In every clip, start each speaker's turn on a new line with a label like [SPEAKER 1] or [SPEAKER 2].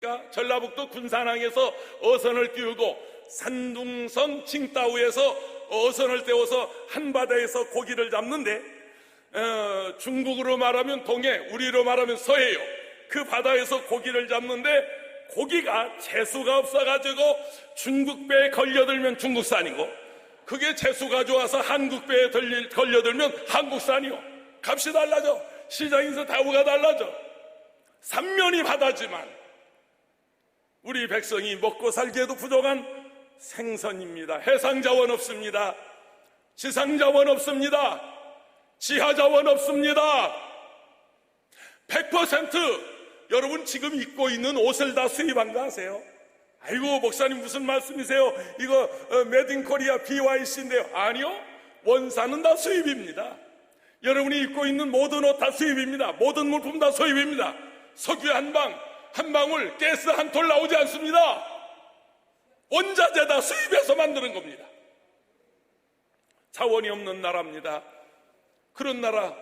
[SPEAKER 1] 뭡니까? 전라북도 군산항에서 어선을 띄우고 산둥성 칭따오에서 어선을 떼어서 한바다에서 고기를 잡는데, 중국으로 말하면 동해, 우리로 말하면 서해요. 그 바다에서 고기를 잡는데 고기가 재수가 없어가지고 중국 배에 걸려들면 중국산이고, 그게 재수가 좋아서 한국 배에 걸려들면 한국산이요. 값이 달라져. 시장에서 대우가 달라져. 삼면이 바다지만 우리 백성이 먹고 살기에도 부족한 생선입니다. 해상자원 없습니다. 지상자원 없습니다. 지하자원 없습니다. 100% 여러분 지금 입고 있는 옷을 다 수입한 거 아세요? 아이고 목사님 무슨 말씀이세요? 이거 메드 인 코리아 BYC인데요. 아니요, 원산은 다 수입입니다. 여러분이 입고 있는 모든 옷 다 수입입니다. 모든 물품 다 수입입니다. 석유 한 방울, 가스 한 톨 나오지 않습니다. 원자재 다 수입해서 만드는 겁니다. 자원이 없는 나라입니다. 그런 나라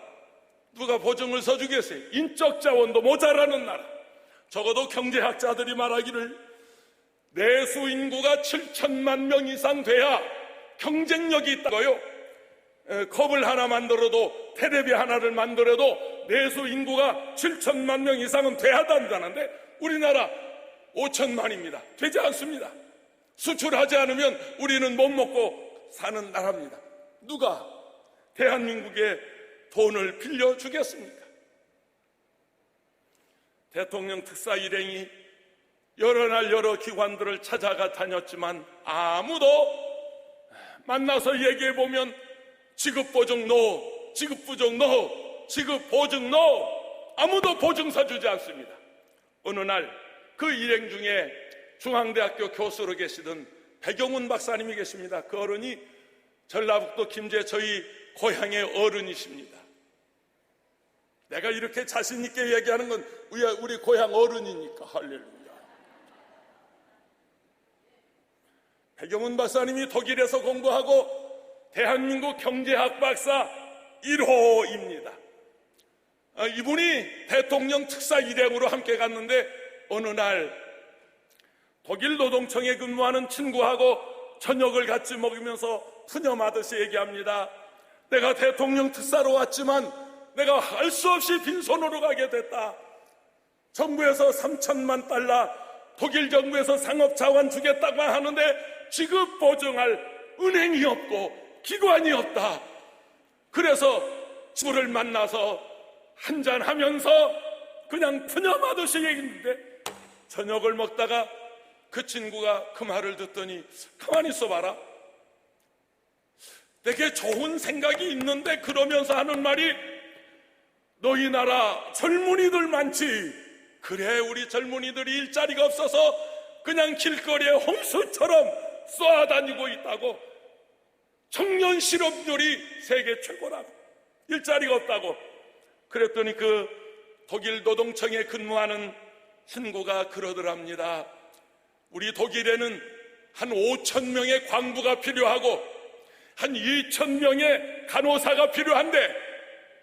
[SPEAKER 1] 누가 보증을 서주겠어요? 인적 자원도 모자라는 나라. 적어도 경제학자들이 말하기를 내수 인구가 7천만 명 이상 돼야 경쟁력이 있다고요. 컵을 하나 만들어도, 테레비 하나를 만들어도 내수 인구가 7천만 명 이상은 돼야 된다는데 우리나라 5천만입니다. 되지 않습니다. 수출하지 않으면 우리는 못 먹고 사는 나라입니다. 누가 대한민국에 돈을 빌려주겠습니까? 대통령 특사 일행이 여러 날 여러 기관들을 찾아가 다녔지만 아무도 만나서 얘기해보면 지급보증 노, 지급보증 노, 지급보증 노, 아무도 보증서 주지 않습니다. 어느 날 그 일행 중에 중앙대학교 교수로 계시던 백용훈 박사님이 계십니다. 그 어른이 전라북도 김제 저희 고향의 어른이십니다. 내가 이렇게 자신 있게 얘기하는 건 우리 고향 어른이니까. 할렐루야. 백용훈 박사님이 독일에서 공부하고 대한민국 경제학 박사 1호입니다. 이분이 대통령 특사 일행으로 함께 갔는데 어느 날 독일 노동청에 근무하는 친구하고 저녁을 같이 먹으면서 푸념하듯이 얘기합니다. 내가 대통령 특사로 왔지만 내가 할 수 없이 빈손으로 가게 됐다. 정부에서 3천만 달러, 독일 정부에서 상업자원 주겠다고 하는데 지급 보증할 은행이 없고 기관이 없다. 그래서 친구를 만나서 한잔하면서 그냥 푸념하듯이 얘기했는데 저녁을 먹다가 그 친구가 그 말을 듣더니 가만히 있어봐라. 되게 좋은 생각이 있는데 그러면서 하는 말이 너희 나라 젊은이들 많지. 그래, 우리 젊은이들이 일자리가 없어서 그냥 길거리에 홍수처럼 쏘아다니고 있다고. 청년 실업률이 세계 최고라고. 일자리가 없다고. 그랬더니 그 독일 노동청에 근무하는 친구가 그러더랍니다. 우리 독일에는 한 5천 명의 광부가 필요하고 한 2천 명의 간호사가 필요한데,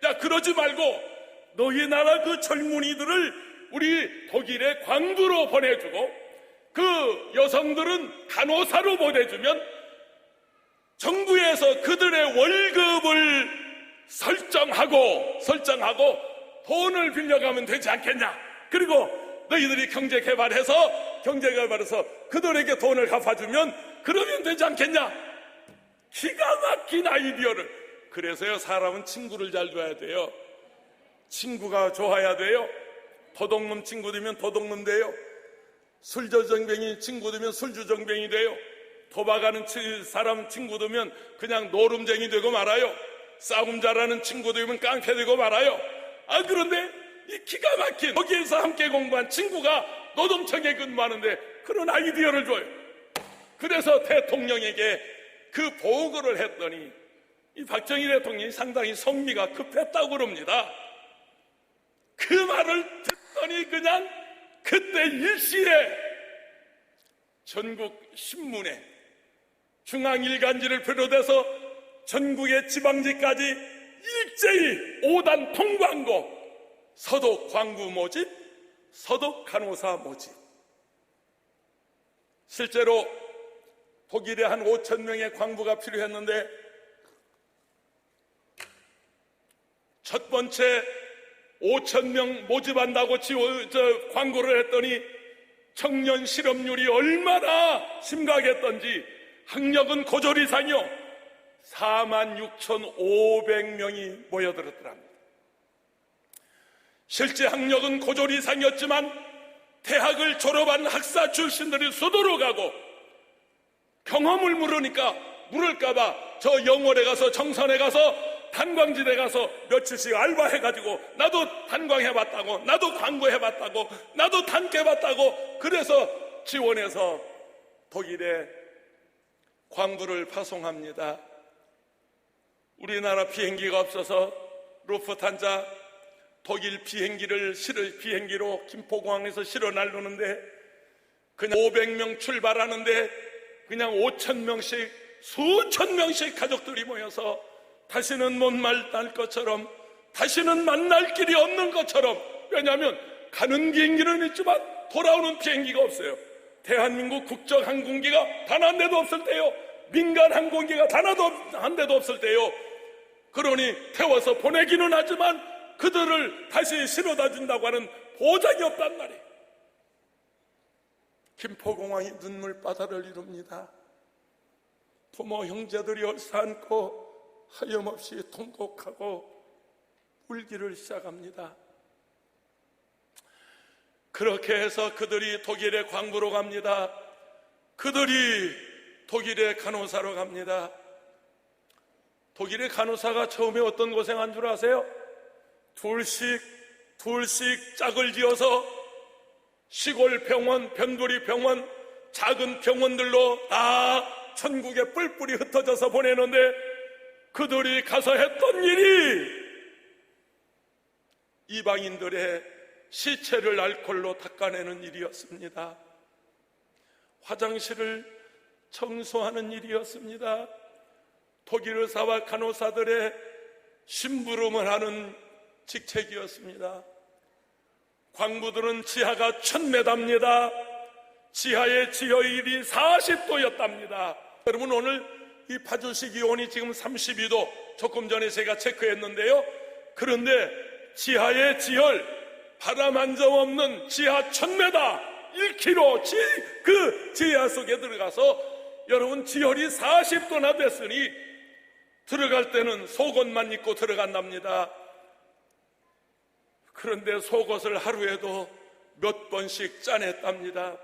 [SPEAKER 1] 야, 그러지 말고 너희 나라 그 젊은이들을 우리 독일의 광부로 보내주고 그 여성들은 간호사로 보내주면 정부에서 그들의 월급을 설정하고 돈을 빌려가면 되지 않겠냐. 그리고 너희들이 경제개발해서 그들에게 돈을 갚아주면 그러면 되지 않겠냐. 기가 막힌 아이디어를. 그래서요, 사람은 친구를 잘 둬야 돼요. 친구가 좋아야 돼요. 도둑놈 친구 되면 도둑놈 돼요. 술주정뱅이 친구 되면 술주정뱅이 돼요. 도박하는 사람 친구 되면 그냥 노름쟁이 되고 말아요. 싸움 잘하는 친구 되면 깡패 되고 말아요. 그런데 이 기가 막힌 거기에서 함께 공부한 친구가 노동청에 근무하는데 그런 아이디어를 줘요. 그래서 대통령에게 그 보고를 했더니 이 박정희 대통령이 상당히 성미가 급했다고 그럽니다. 그 말을 듣더니 그냥 그때 일시에 전국 신문에 중앙일간지를 비롯해서 전국의 지방지까지 일제히 오단 통광고, 서독 광부 모집, 서독 간호사 모집. 실제로 독일에 한 5천 명의 광부가 필요했는데 첫 번째 5천 명 모집한다고 광고를 했더니 청년 실업률이 얼마나 심각했던지 학력은 고졸 이상이요 46,500명이 모여들었더랍니다. 실제 학력은 고졸 이상이었지만 대학을 졸업한 학사 출신들이 수도로 가고 경험을 물을까봐 저 영월에 가서 정선에 가서 탄광지대 가서 며칠씩 알바해가지고 나도 탄광해봤다고 나도 광고해봤다고 나도 탄캐해봤다고 그래서 지원해서 독일에 광부를 파송합니다. 우리나라 비행기가 없어서 루프탄자 독일 비행기로 김포공항에서 실어 날르는데 그냥 500명 출발하는데 그냥 5,000명씩 수천 명씩 가족들이 모여서 다시는 못 만날 것처럼 다시는 만날 길이 없는 것처럼 왜냐하면 가는 비행기는 있지만 돌아오는 비행기가 없어요. 대한민국 국적항공기가 단 한 대도 없을 때요. 민간 항공기가 단 한 대도 없을 때요. 그러니 태워서 보내기는 하지만 그들을 다시 실어다 준다고 하는 보장이 없단 말이에요. 김포공항이 눈물바다를 이룹니다. 부모 형제들이 얼싸안고 하염없이 통곡하고 울기를 시작합니다. 그렇게 해서 그들이 독일에 광부로 갑니다. 그들이 독일에 간호사로 갑니다. 독일의 간호사가 처음에 어떤 고생한 줄 아세요? 둘씩 짝을 지어서 시골 병원, 변두리 병원, 작은 병원들로 다 천국에 뿔뿔이 흩어져서 보내는데 그들이 가서 했던 일이 이방인들의 시체를 알코올로 닦아내는 일이었습니다. 화장실을 청소하는 일이었습니다. 독일 의사와 간호사들의 심부름을 하는 직책이었습니다. 광부들은 지하가 1000m입니다. 지하의 지하율이 40도였답니다. 여러분 오늘 이 파주시 기온이 지금 32도 조금 전에 제가 체크했는데요. 그런데 지하의 지열 바람 한 점 없는 지하 1000m 1km 그 지하 속에 들어가서 여러분 지열이 40도나 됐으니 들어갈 때는 속옷만 입고 들어간답니다. 그런데 속옷을 하루에도 몇 번씩 짜냈답니다.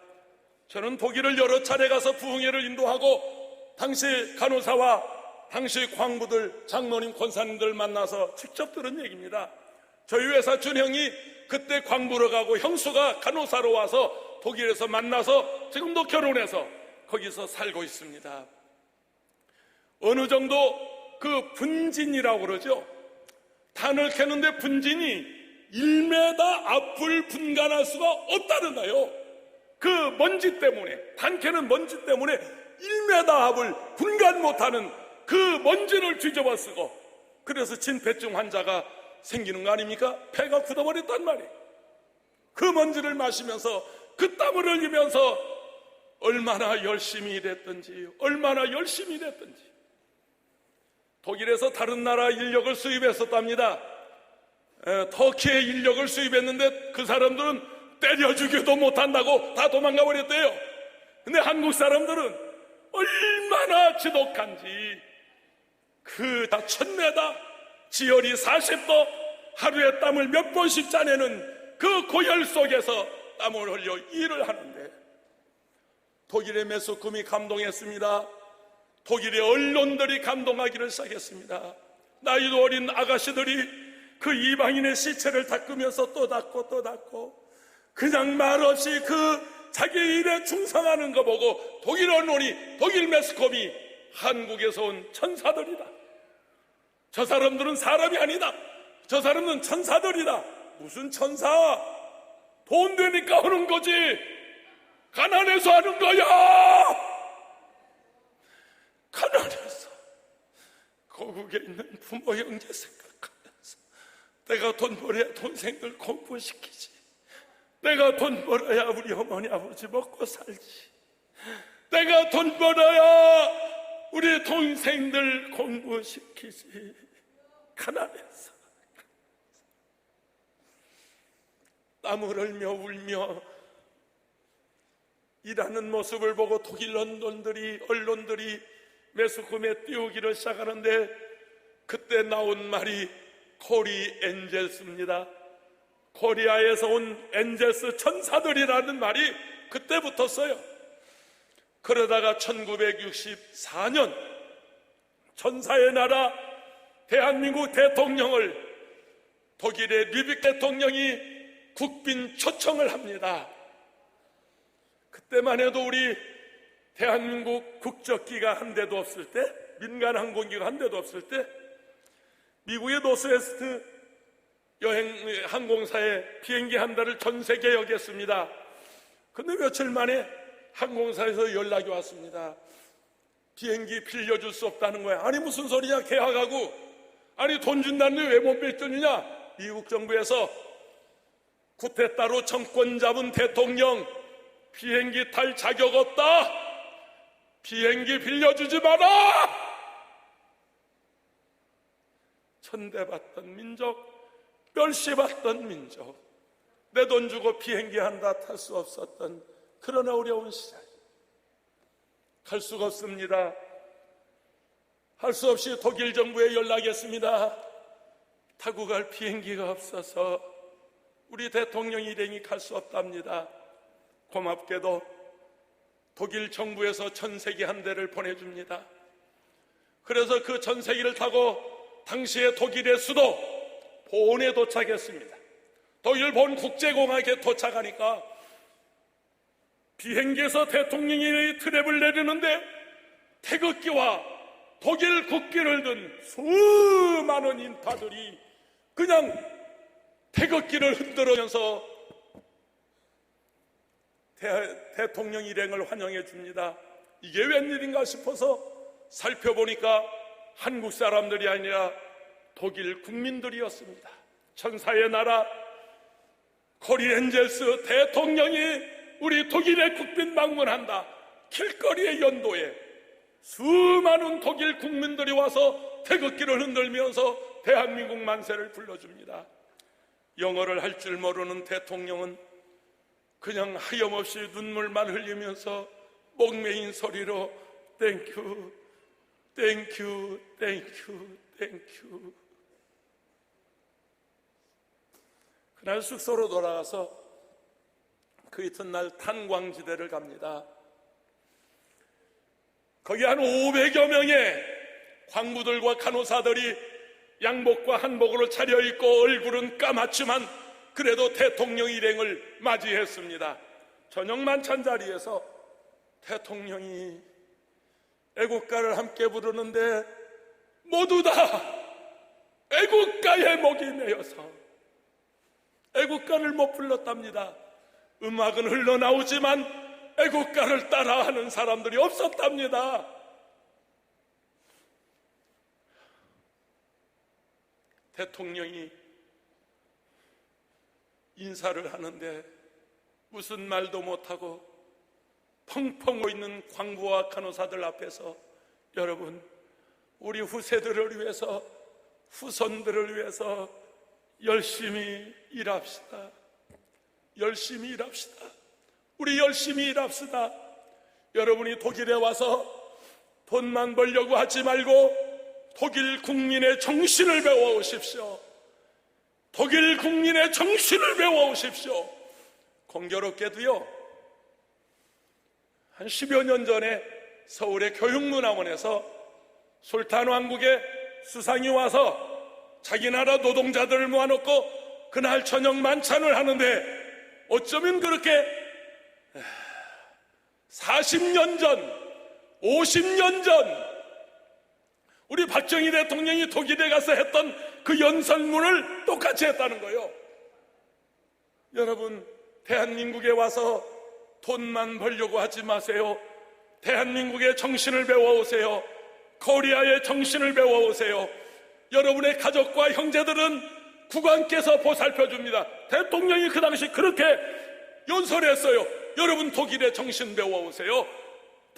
[SPEAKER 1] 저는 독일을 여러 차례 가서 부흥회를 인도하고 당시 간호사와 당시 광부들, 장로님, 권사님들 만나서 직접 들은 얘기입니다. 저희 회사 준형이 그때 광부로 가고 형수가 간호사로 와서 독일에서 만나서 지금도 결혼해서 거기서 살고 있습니다. 어느 정도 그 분진이라고 그러죠. 단을 캐는데 분진이 1m 앞을 분간할 수가 없다는 거예요. 그 먼지 때문에, 단 캐는 먼지 때문에 1m 앞을 분간 못하는 그 먼지를 뒤집어 쓰고 그래서 진폐증 환자가 생기는 거 아닙니까? 폐가 굳어버렸단 말이에요. 그 먼지를 마시면서 그 땀을 흘리면서 얼마나 열심히 일했던지 독일에서 다른 나라 인력을 수입했었답니다. 터키의 인력을 수입했는데 그 사람들은 때려 죽여도 못한다고 다 도망가 버렸대요. 근데 한국 사람들은 얼마나 지독한지 그 다 1000m 지열이 40도 하루에 땀을 몇 번씩 짜내는 그 고열 속에서 땀을 흘려 일을 하는데 독일의 메소금이 감동했습니다. 독일의 언론들이 감동하기를 시작했습니다. 나이도 어린 아가씨들이 그 이방인의 시체를 닦으면서 또 닦고 그냥 말없이 그 자기 일에 충성하는 거 보고 독일 언론이 독일 매스컴이 한국에서 온 천사들이다. 저 사람들은 사람이 아니다. 저 사람은 천사들이다. 무슨 천사? 돈 되니까 하는 거지. 가난해서 하는 거야. 가난해서 고국에 있는 부모 형제 생각하면서 내가 돈 벌어야 동생들 공부시키지. 내가 돈 벌어야 우리 어머니 아버지 먹고 살지. 내가 돈 벌어야 우리 동생들 공부시키지. 가난해서 땀을 흘며 울며 일하는 모습을 보고 독일 언론들이 매스컴에 띄우기를 시작하는데, 그때 나온 말이 코리 엔젤스입니다. 코리아에서 온 엔젤스 천사들이라는 말이 그때 붙었어요. 그러다가 1964년 천사의 나라 대한민국 대통령을 독일의 류빅 대통령이 국빈 초청을 합니다. 그때만 해도 우리 대한민국 국적기가 한 대도 없을 때, 민간 항공기가 한 대도 없을 때, 미국의 노스웨스트 항공사에 비행기 한 대를 전 세계에 여겼습니다. 근데 며칠 만에 항공사에서 연락이 왔습니다. 비행기 빌려줄 수 없다는 거야. 아니 무슨 소리냐, 계약하고. 아니 돈 준다는데 왜 못 빌려주느냐. 미국 정부에서 쿠데타로 정권 잡은 대통령 비행기 탈 자격 없다. 비행기 빌려주지 마라. 천대받던 민족, 멸시받던 민족, 내 돈 주고 비행기 한다 탈 수 없었던 그런 어려운 시절. 갈 수가 없습니다. 할 수 없이 독일 정부에 연락했습니다. 타고 갈 비행기가 없어서 우리 대통령 일행이 갈 수 없답니다. 고맙게도 독일 정부에서 전세기 한 대를 보내줍니다. 그래서 그 전세기를 타고 당시의 독일의 수도 본에 도착했습니다. 독일 본 국제공항에 도착하니까 비행기에서 대통령이 트랩을 내리는데 태극기와 독일 국기를 든 수많은 인파들이 그냥 태극기를 흔들면서 대통령 일행을 환영해 줍니다. 이게 웬일인가 싶어서 살펴보니까 한국 사람들이 아니라 독일 국민들이었습니다. 천사의 나라 코리 엔젤스 대통령이 우리 독일의 국빈 방문한다. 길거리의 연도에 수많은 독일 국민들이 와서 태극기를 흔들면서 대한민국 만세를 불러줍니다. 영어를 할 줄 모르는 대통령은 그냥 하염없이 눈물만 흘리면서 목매인 소리로 땡큐, 땡큐, 땡큐, 땡큐. 그날 숙소로 돌아가서 그 이튿날 탄광지대를 갑니다. 거기 한 500여 명의 광부들과 간호사들이 양복과 한복으로 차려입고 얼굴은 까맣지만 그래도 대통령 일행을 맞이했습니다. 저녁 만찬 자리에서 대통령이 애국가를 함께 부르는데 모두 다 애국가에 목이 메여서 애국가를 못 불렀답니다. 음악은 흘러나오지만 애국가를 따라하는 사람들이 없었답니다. 대통령이 인사를 하는데 무슨 말도 못하고 펑펑 웃는 광부와 간호사들 앞에서 여러분, 우리 후세들을 위해서, 후손들을 위해서 열심히 일합시다. 열심히 일합시다. 우리 열심히 일합시다. 여러분이 독일에 와서 돈만 벌려고 하지 말고 독일 국민의 정신을 배워오십시오. 독일 국민의 정신을 배워오십시오. 공교롭게도요, 한 10여 년 전에 서울의 교육문화원에서 술탄 왕국의 수상이 와서 자기 나라 노동자들을 모아놓고 그날 저녁 만찬을 하는데 어쩌면 그렇게 40년 전, 50년 전 우리 박정희 대통령이 독일에 가서 했던 그 연설문을 똑같이 했다는 거예요. 여러분, 대한민국에 와서 돈만 벌려고 하지 마세요. 대한민국의 정신을 배워오세요. 코리아의 정신을 배워오세요. 여러분의 가족과 형제들은 국왕께서 보살펴줍니다. 대통령이 그 당시 그렇게 연설했어요. 여러분 독일의 정신 배워오세요.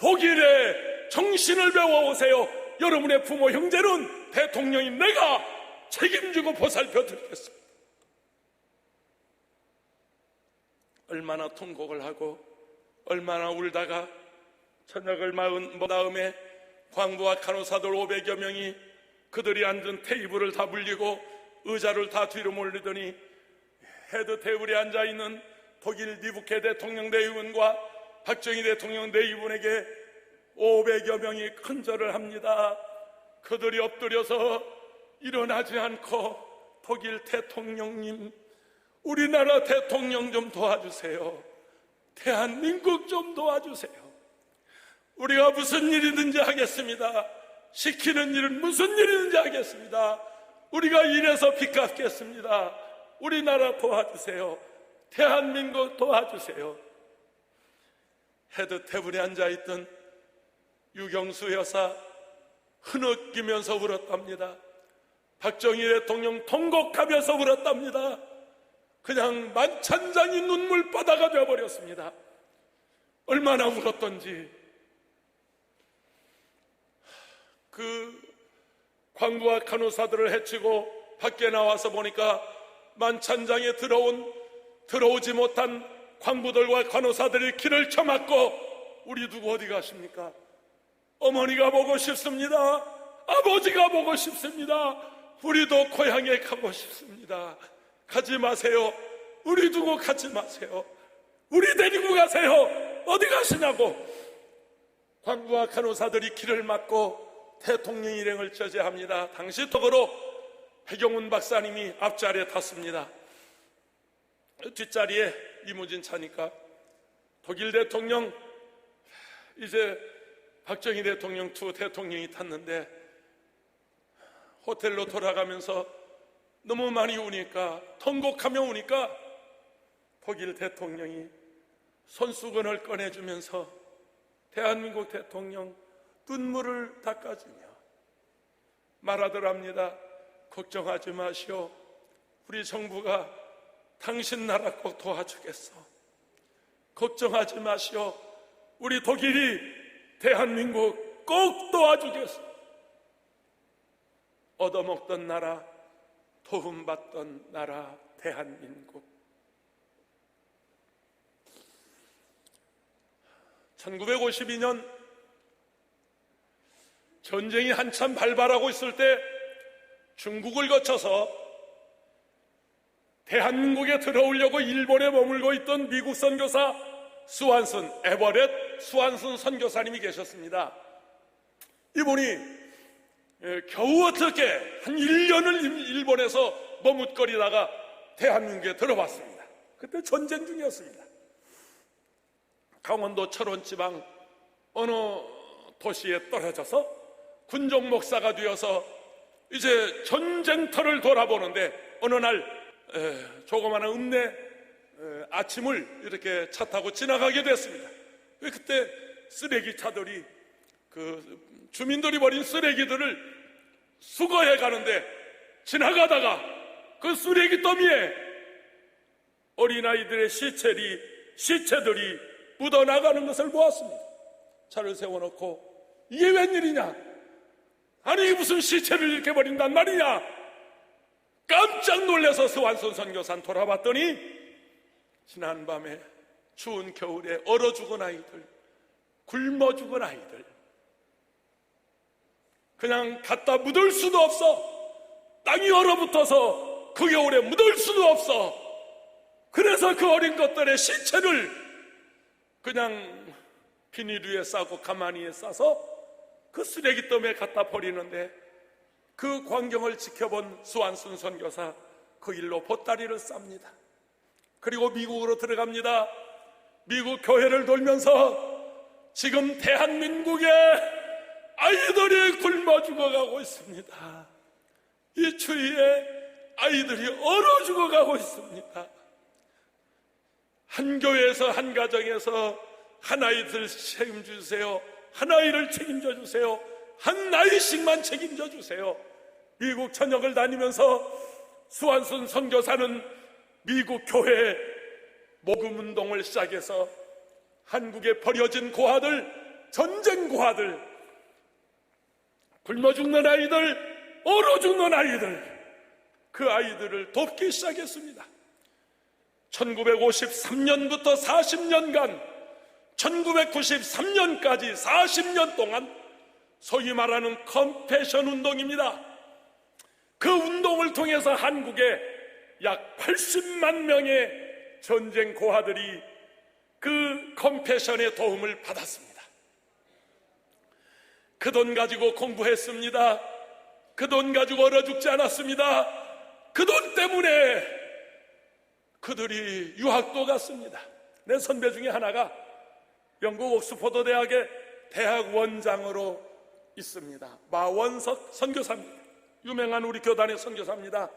[SPEAKER 1] 독일의 정신을 배워오세요. 여러분의 부모 형제는 대통령인 내가 책임지고 보살펴 드리겠습니다. 얼마나 통곡을 하고 얼마나 울다가 저녁을 먹은 다음에 광부와 간호사들 500여 명이 그들이 앉은 테이블을 다 물리고 의자를 다 뒤로 몰리더니 헤드 테이블에 앉아있는 독일 니부케 대통령 내위원과 박정희 대통령 내위원에게 500여 명이 큰절을 합니다. 그들이 엎드려서 일어나지 않고 독일 대통령님, 우리나라 대통령 좀 도와주세요. 대한민국 좀 도와주세요. 우리가 무슨 일이든지 하겠습니다. 시키는 일은 무슨 일이든지 하겠습니다. 우리가 일해서 빚 갚겠습니다. 우리나라 도와주세요. 대한민국 도와주세요. 헤드 테이블에 앉아있던 유경수 여사 흐느끼면서 울었답니다. 박정희 대통령 통곡하면서 울었답니다. 그냥 만찬장이 눈물바다가 되어버렸습니다. 얼마나 울었던지. 그 광부와 간호사들을 해치고 밖에 나와서 보니까 만찬장에 들어오지 못한 광부들과 간호사들이 길을 쳐막고, 우리 두고 어디 가십니까? 어머니가 보고 싶습니다. 아버지가 보고 싶습니다. 우리도 고향에 가고 싶습니다. 가지 마세요. 우리 두고 가지 마세요. 우리 데리고 가세요. 어디 가시냐고. 광부와 간호사들이 길을 막고 대통령 일행을 저지합니다. 당시 덕으로 백영훈 박사님이 앞자리에 탔습니다. 뒷자리에 리무진 차니까 독일 대통령, 이제 박정희 대통령 두 대통령이 탔는데 호텔로 돌아가면서 너무 많이 우니까, 통곡하며 우니까 독일 대통령이 손수건을 꺼내주면서 대한민국 대통령 눈물을 닦아주며 말하더랍니다. 걱정하지 마시오. 우리 정부가 당신 나라 꼭 도와주겠어. 걱정하지 마시오. 우리 독일이 대한민국 꼭 도와주겠어. 얻어먹던 나라, 도움받던 나라 대한민국. 1952년 전쟁이 한참 발발하고 있을 때 중국을 거쳐서 대한민국에 들어오려고 일본에 머물고 있던 미국 선교사 에버렛 수완슨 선교사님이 계셨습니다. 이분이 겨우 어떻게 한 1년을 일본에서 머뭇거리다가 대한민국에 들어왔습니다. 그때 전쟁 중이었습니다. 강원도 철원지방 어느 도시에 떨어져서 군종 목사가 되어서 이제 전쟁터를 돌아보는데, 어느 날 조그마한 읍내 아침을 이렇게 차 타고 지나가게 됐습니다. 그때 쓰레기차들이 그 주민들이 버린 쓰레기들을 수거해 가는데, 지나가다가 그 쓰레기 더미에 어린아이들의 시체들이 묻어나가는 것을 보았습니다. 차를 세워놓고 이게 웬일이냐? 아니 무슨 시체를 이렇게 버린단 말이냐? 깜짝 놀라서 스완슨 선교사는 돌아봤더니 지난밤에 추운 겨울에 얼어 죽은 아이들, 굶어 죽은 아이들, 그냥 갖다 묻을 수도 없어. 땅이 얼어붙어서 그 겨울에 묻을 수도 없어. 그래서 그 어린 것들의 시체를 그냥 비닐 위에 싸고 가마니에 싸서 그 쓰레기더미에 갖다 버리는데, 그 광경을 지켜본 스완슨 선교사 그 일로 보따리를 쌉니다. 그리고 미국으로 들어갑니다. 미국 교회를 돌면서 지금 대한민국의 아이들이 굶어 죽어가고 있습니다. 이 추위에 아이들이 얼어 죽어가고 있습니다. 한 교회에서, 한 가정에서 한 아이들 책임져 주세요. 한 아이를 책임져 주세요. 한 아이씩만 책임져 주세요. 미국 전역을 다니면서 스완슨 선교사는 미국 교회 모금운동을 시작해서 한국에 버려진 고아들 전쟁 고아들, 굶어 죽는 아이들, 얼어 죽는 아이들, 그 아이들을 돕기 시작했습니다. 1953년부터 40년간 1993년까지 40년 동안 소위 말하는 컴패션 운동입니다. 그 운동을 통해서 한국에 약 80만 명의 전쟁 고아들이 그 컴패션의 도움을 받았습니다. 그 돈 가지고 공부했습니다. 그 돈 가지고 얼어 죽지 않았습니다. 그 돈 때문에 그들이 유학도 갔습니다. 내 선배 중에 하나가 영국 옥스퍼드 대학의 대학 원장으로 있습니다. 마원석 선교사입니다. 유명한 우리 교단의 선교사입니다.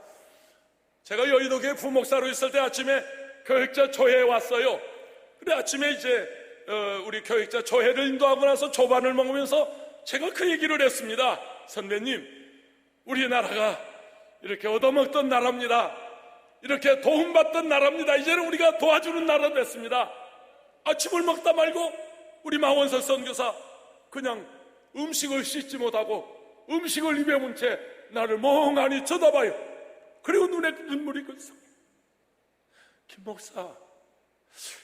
[SPEAKER 1] 제가 여의도교회 부목사로 있을 때 아침에 교육자 조회에 왔어요. 그래 아침에 이제 우리 교육자 조회를 인도하고 나서 조반을 먹으면서 제가 그 얘기를 했습니다. 선배님, 우리나라가 이렇게 얻어먹던 나라입니다. 이렇게 도움받던 나라입니다. 이제는 우리가 도와주는 나라 됐습니다. 아침을 먹다 말고 우리 마원석 선교사 그냥 음식을 씻지 못하고 음식을 입에 문 채 나를 멍하니 쳐다봐요. 그리고 눈에 눈물이 끓습니다.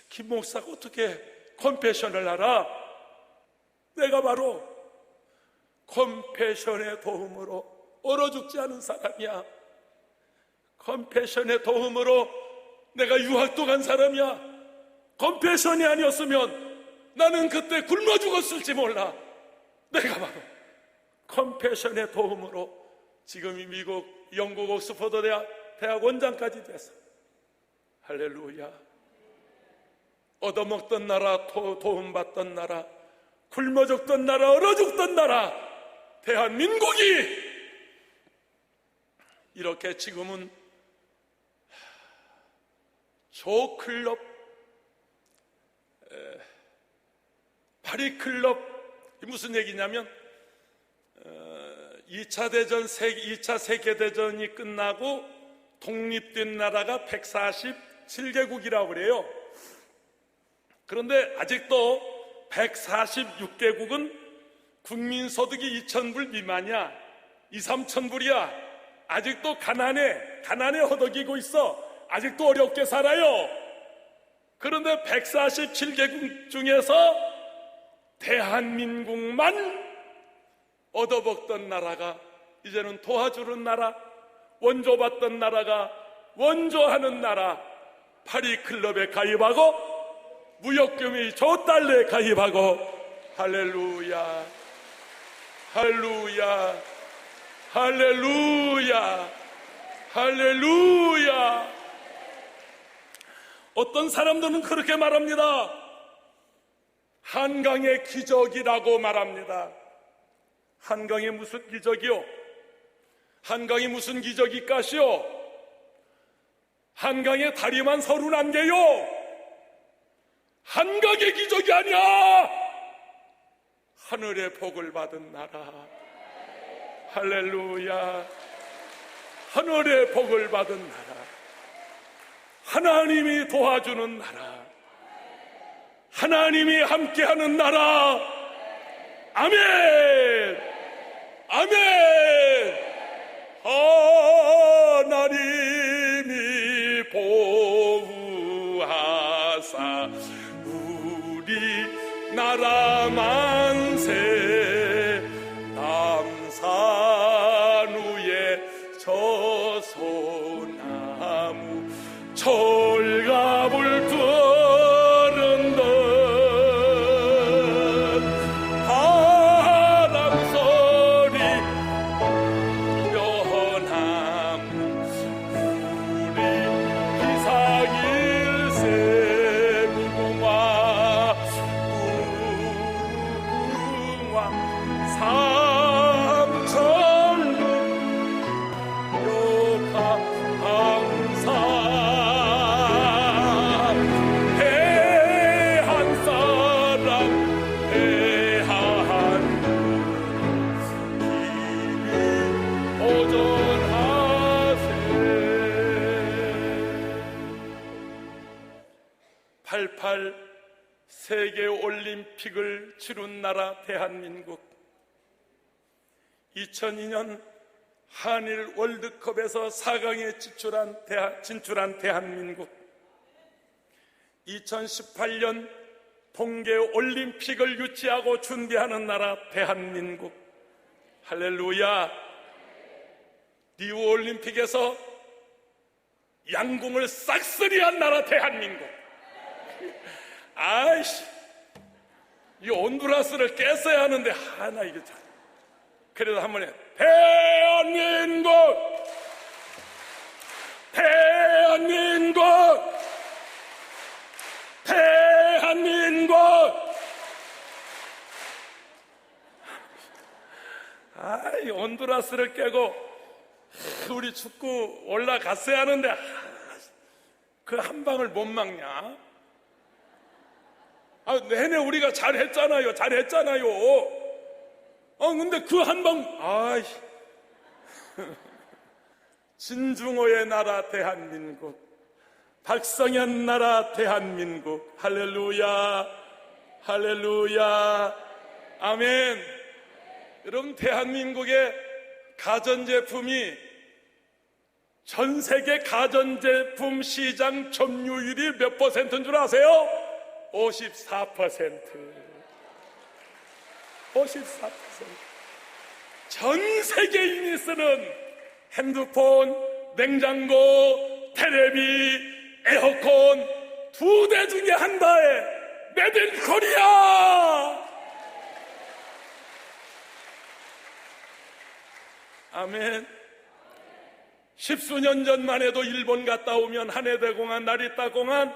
[SPEAKER 1] 김 목사가 어떻게 컴패션을 알아? 내가 바로 컴패션의 도움으로 얼어 죽지 않은 사람이야. 컴패션의 도움으로 내가 유학도 간 사람이야. 컴패션이 아니었으면 나는 그때 굶어 죽었을지 몰라. 내가 바로 컴패션의 도움으로 지금 이 미국 영국 옥스퍼드 대학 원장까지 됐어. 할렐루야. 얻어먹던 나라, 도움받던 나라, 굶어 죽던 나라, 얼어 죽던 나라, 대한민국이 이렇게 지금은 조클럽, 파리클럽, 무슨 얘기냐면 2차 대전, 2차 세계대전이 끝나고 독립된 나라가 147개국이라고 그래요. 그런데 아직도 146개국은 국민소득이 2,000불 미만이야. 2, 3,000불이야. 아직도 가난에 허덕이고 있어. 아직도 어렵게 살아요. 그런데 147개국 중에서 대한민국만 얻어먹던 나라가 이제는 도와주는 나라, 원조받던 나라가 원조하는 나라, 파리클럽에 가입하고 무역금이 $1달러에 가입하고, 할렐루야, 할렐루야, 할렐루야, 할렐루야. 어떤 사람들은 그렇게 말합니다. 한강의 기적이라고 말합니다. 한강에 무슨 기적이요? 한강이 무슨 기적일까시요? 한강에 다리만 31개요. 한강의 기적이 아니야. 하늘의 복을 받은 나라. 할렐루야. 하늘의 복을 받은 나라. 하나님이 도와주는 나라. 하나님이 함께하는 나라. 아멘. 아멘. 하나님이 보호하사 우리 나라 만세 남산 위에 저소나무 철갑을 두른 듯 바람소리 연하무 우리 기상일세 무궁화 무궁화 올림픽을 치룬 나라 대한민국, 2002년 한일 월드컵에서 4강에 진출한 대한민국, 2018년 동계 올림픽을 유치하고 준비하는 나라 대한민국. 할렐루야. 리우 올림픽에서 양궁을 싹쓸이한 나라 대한민국. 아이씨, 이 온두라스를 깼어야 하는데 하나 이게 참. 그래도 한번 해. 대한민국, 대한민국, 대한민국. 이 온두라스를 깨고 우리 축구 올라갔어야 하는데 그 한 방을 못 막냐? 내내 우리가 잘했잖아요. 근데 그 한 방, 진중호의 나라 대한민국, 박성현 나라 대한민국. 할렐루야, 할렐루야, 아멘. 여러분, 대한민국의 가전제품이 전 세계 가전제품 시장 점유율이 몇 퍼센트인 줄 아세요? 54%. 54%. 전 세계인이 쓰는 핸드폰, 냉장고, 테레비, 에어컨 2대 중에 한 대에 메이드 인 코리아. 아멘. 10수년 전만 해도 일본 갔다 오면 하네데 공항, 나리타 공항,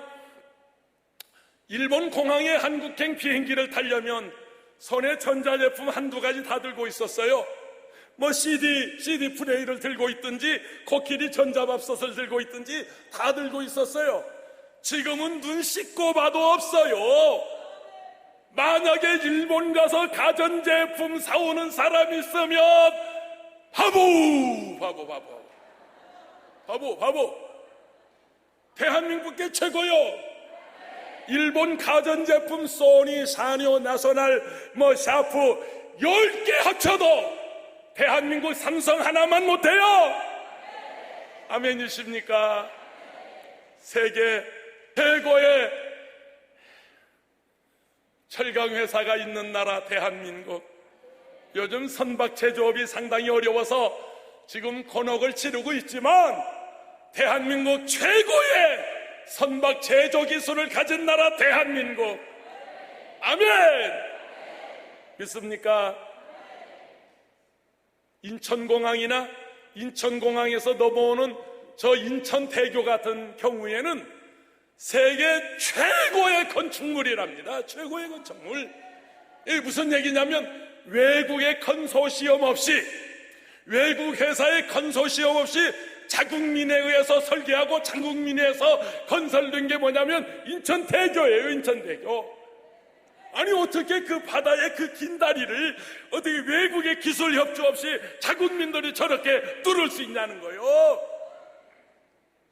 [SPEAKER 1] 일본 공항에 한국행 비행기를 타려면 손에 전자제품 한두 가지 다 들고 있었어요. 뭐 CD 플레이를 들고 있든지 코끼리 전자밥솥을 들고 있든지 다 들고 있었어요. 지금은 눈 씻고 봐도 없어요. 만약에 일본 가서 가전제품 사오는 사람이 있으면 바보. 대한민국계 최고요. 일본 가전제품 소니, 사뇨, 나소날, 샤프 10개 합쳐도 대한민국 삼성 하나만 못해요. 아멘이십니까? 세계 최고의 철강회사가 있는 나라 대한민국. 요즘 선박 제조업이 상당히 어려워서 지금 곤혹을 치르고 있지만 대한민국 최고의 선박 제조 기술을 가진 나라 대한민국. 아멘. 믿습니까? 인천공항이나 인천공항에서 넘어오는 저 인천대교 같은 경우에는 세계 최고의 건축물이랍니다. 최고의 건축물. 이게 무슨 얘기냐면 외국의 컨소시엄 없이, 외국 회사의 컨소시엄 없이 자국민에 의해서 설계하고 자국민에 의해서 건설된 게 뭐냐면 인천대교예요. 인천대교. 아니 어떻게 그 바다의 그 긴 다리를 어떻게 외국의 기술 협조 없이 자국민들이 저렇게 뚫을 수 있냐는 거예요.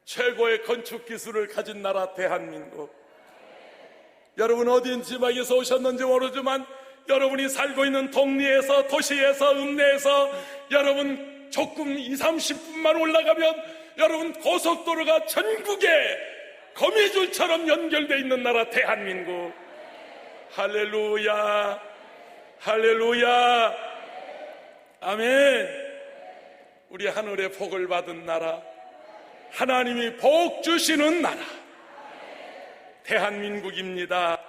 [SPEAKER 1] 최고의 건축 기술을 가진 나라 대한민국. 여러분 어디 지방에서 오셨는지 모르지만 여러분이 살고 있는 동리에서, 도시에서, 읍내에서 여러분 조금 20-30분만 올라가면 여러분 고속도로가 전국에 거미줄처럼 연결되어 있는 나라 대한민국. 할렐루야, 할렐루야, 아멘. 우리 하늘의 복을 받은 나라, 하나님이 복 주시는 나라 대한민국입니다.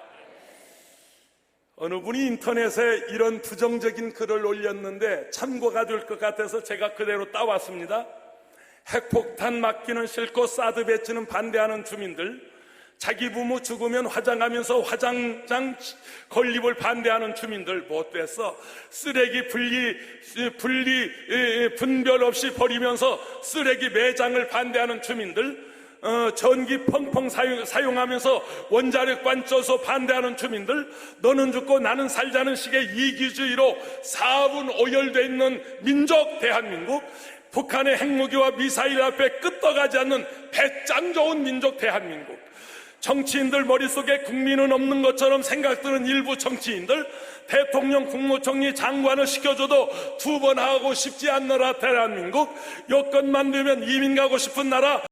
[SPEAKER 1] 어느 분이 인터넷에 이런 부정적인 글을 올렸는데 참고가 될 것 같아서 제가 그대로 따왔습니다. 핵폭탄 맞기는 싫고 사드 배치는 반대하는 주민들, 자기 부모 죽으면 화장하면서 화장장 건립을 반대하는 주민들 못 됐어. 쓰레기 분별 없이 버리면서 쓰레기 매장을 반대하는 주민들, 전기 펑펑 사용하면서 원자력 발전소 반대하는 주민들, 너는 죽고 나는 살자는 식의 이기주의로 사분 오열되어 있는 민족 대한민국, 북한의 핵무기와 미사일 앞에 끄떡하지 않는 배짱 좋은 민족 대한민국, 정치인들 머릿속에 국민은 없는 것처럼 생각드는 일부 정치인들, 대통령, 국무총리, 장관을 시켜줘도 2번 하고 싶지 않노라. 대한민국 여건만 되면 이민 가고 싶은 나라.